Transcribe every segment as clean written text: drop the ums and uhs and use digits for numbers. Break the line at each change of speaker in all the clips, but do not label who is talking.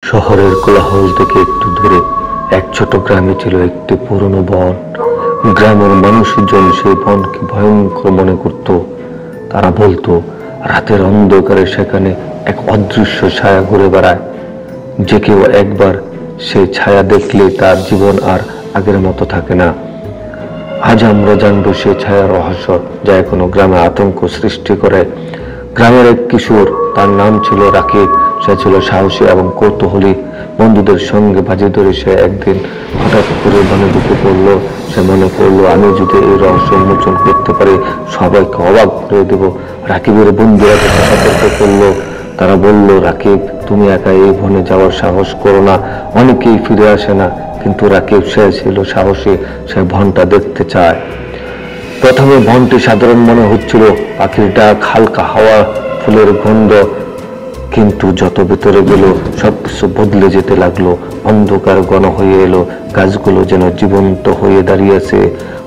শহরের কোলাহল থেকে একটু দূরে এক ছোট গ্রামে ছিল একটি পুরনো বন। গ্রামের মানুষজন সেই বনকে ভয়ঙ্কর মনে করত। তারা বলতো, রাতের অন্ধকারে সেখানে এক অদৃশ্য ছায়া ঘুরে বেড়ায়। যে কেউ একবার সেই ছায়া দেখলে তার জীবন আর আগের মতো থাকে না। আজ আমরা জানবো সেই ছায়ার রহস্য, যা এখনো গ্রামে আতঙ্ক সৃষ্টি করে। গ্রামের এক কিশোর, তার নাম ছিল রাকিব। সে ছিল সাহসী এবং কৌতূহলী। বন্ধুদের সঙ্গে বাজি ধরে সে একদিন হঠাৎ করে বনে ঢুকে পড়লো। সে মনে করলো, আমি যদি এই রহস্য উন্মোচন করতে পারি, সবাইকে অবাক করে দেব। রাকিবের বন্ধুরা তাকে সতর্ক করলো। তারা বলল, রাকিব, তুমি একা এই বনে যাওয়ার সাহস করো না, অনেকেই ফিরে আসে না। কিন্তু রাকিব, সে ছিল সাহসী, সে বনটা দেখতে চায়। প্রথমে বনটি সাধারণ মনে হচ্ছিল, পাখির ডাক, হালকা হাওয়া, ফুলের গন্ধ। কিন্তু যত ভেতরে গেল, সবকিছু বদলে যেতে লাগলো। অন্ধকার ঘন হয়ে এলো, গাছগুলো যেন জীবন্ত হয়ে দাঁড়িয়েছে।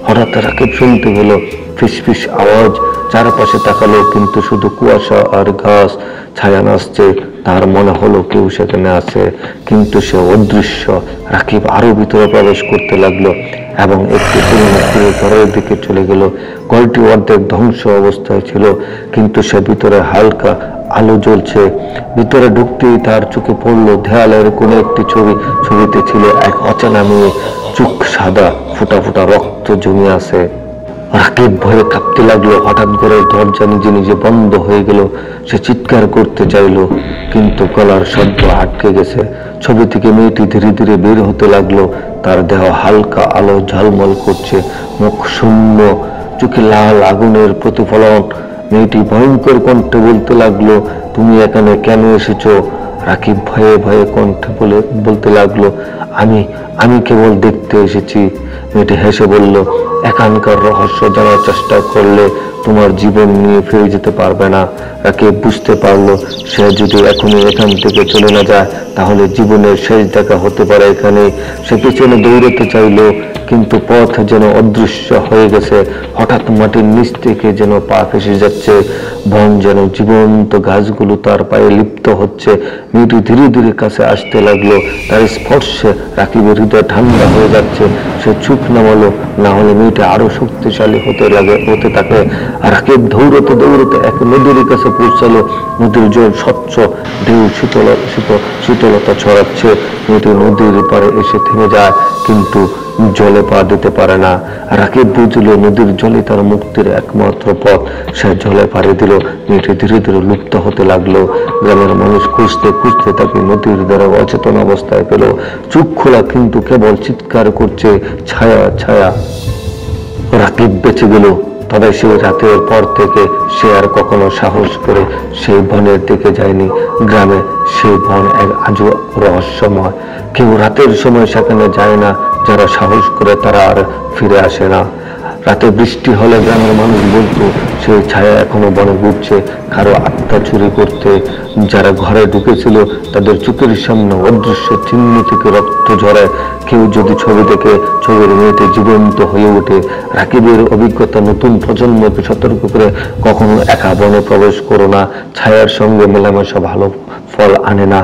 হঠাৎ রাকিব শুনতে পেল ফিসফিস আওয়াজ। চারপাশে তাকালো, কিন্তু শুধু কুয়াশা আর গাছ। ছায়া নাচছে। তার মনে হলো কেউ সেখানে আছে, কিন্তু সে অদৃশ্য। রাকিব আরো ভিতরে প্রবেশ করতে লাগলো এবং একটি পুরনো ঘরের দিকে চলে গেল। ঘরটি অর্ধেক ধ্বংস অবস্থায় ছিল, কিন্তু সে ভিতরে হালকা আলো জ্বলছে। ভিতরে ঢুকতেই তার চোখে পড়লো দেয়ালের কোনো একটি ছবিতে ছিল এক অচেনা মেয়ে। চোখ সাদা, ফোঁটা ফোঁটা রক্ত জমে আছে। রাকিব ভয়ে কাঁপতে লাগলো। হঠাৎ ঘরের দরজা নিজে নিজে বন্ধ হয়ে গেল। সে চিৎকার করতে চাইলো, কিন্তু গলার শব্দ আটকে গেছে। ছবি থেকে মেয়েটি ধীরে ধীরে বের হতে লাগলো। তার দেহ হালকা আলো ঝলমল করছে, মুখ শূন্য, চোখে লাল আগুনের প্রতিফলন। মেয়েটি ভয়ঙ্কর কণ্ঠে বলতে লাগলো, তুমি এখানে কেন এসেছো? রাকিব ভয়ে ভয়ে কণ্ঠে বলতে লাগলো, আমি কেবল দেখতে এসেছি। মেয়েটি হেসে বলল, এখানকার রহস্য জানার চেষ্টা করলে তোমার জীবন নিয়ে ফিরে যেতে পারবে না। রাকিব বুঝতে পারলো, সে যদি এখনই এখান থেকে চলে না যায়, তাহলে জীবনের শেষ দেখা হতে পারে এখানে। সে পেছনে দৌড়াতে চাইলো, কিন্তু পথ যেন অদৃশ্য হয়ে গেছে। হঠাৎ মাটির নিচ থেকে যেন পা ফেসে যাচ্ছে। বন যেন জীবন্ত, গাছগুলো তার পায়ে লিপ্ত হচ্ছে। মেয়েটি ধীরে ধীরে কাছে আসতে লাগলো। তার স্পর্শে রাকিবের হৃদয় ঠান্ডা হয়ে যাচ্ছে। সে চোখ নামালো, না হলে মেয়েটা আরো শক্তিশালী হতে থাকে। রাকিব দৌড়তে দৌড়তে এক নদীর কাছে পৌঁছালো। নদীর জল স্বচ্ছ, ঢেউ শীতলতা ছড়াচ্ছে। মেয়েটি নদীর পাড়ে এসে থেমে যায়, কিন্তু জলে পা দিতে পারে না। রাকিব বুঝল, নদীর জলে তার মুক্তির একমাত্র পথ। সে জলে পাড়ি দিল। মেয়েটি ধীরে ধীরে লুপ্ত হতে লাগলো। গ্রামের মানুষ খুঁজতে খুঁজতে তাকে নদীর দ্বারা অচেতন অবস্থায় পেল। চোখ খোলা, কিন্তু কেবল চিৎকার করছে, ছায়া ছায়া। রাকিব বেঁচে গেল। তবে সেই রাতের পর থেকে সে আর কখনো সাহস করে সেই বনের দিকে যায়নি। গ্রামে সেই বন এক আজও রহস্যময়। কেউ রাতের সময় সেখানে যায় না। যারা সাহস করে তারা আর ফিরে আসে না। রাতে বৃষ্টি হলে গ্রামের মানুষ বলতো, সেই ছায়া এখনো বনে ঘুরছে, কারো আত্মা চুরি করতে। যারা ঘরে ঢুকেছিল তাদের চোখের সামনে অদৃশ্য চিহ্ন থেকে রক্ত ঝরে। কেউ যদি ছবি দেখে, ছবির মেয়েতে জীবন্ত হয়ে ওঠে। রাকিবের অভিজ্ঞতা নতুন প্রজন্মকে সতর্ক করে, কখনো একা বনে প্রবেশ করো না। ছায়ার সঙ্গে মেলামেশা ভালো ফল আনে না।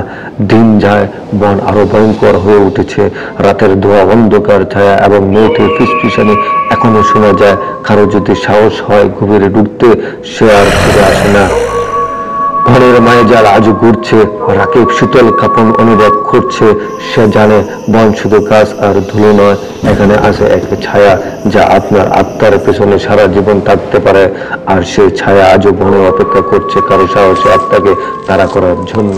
দিন যায়, বন আরো ভয়ঙ্কর হয়ে উঠেছে। রাতের ধোয়া, অন্ধকার, ছায়া এবং মেয়েটির ফিসফিসানি এখনো শোনা যায়। কারো যদি সাহস হয় গভীরে ঢুকতে, সে আর ফিরে আসে না। বনের মায়াজাল আজও ঘুরছে। রাকিব শীতল কাঁপন অনুভব করছে। সে জানে, বন শুধু গাছ আর ধুলো নয়, এখানে আছে এক ছায়া, যা আপনার আত্মার পেছনে সারা জীবন থাকতে পারে। আর সেই ছায়া আজও বনে অপেক্ষা করছে কারো সাহসী আত্মাকে তাড়া করার জন্য।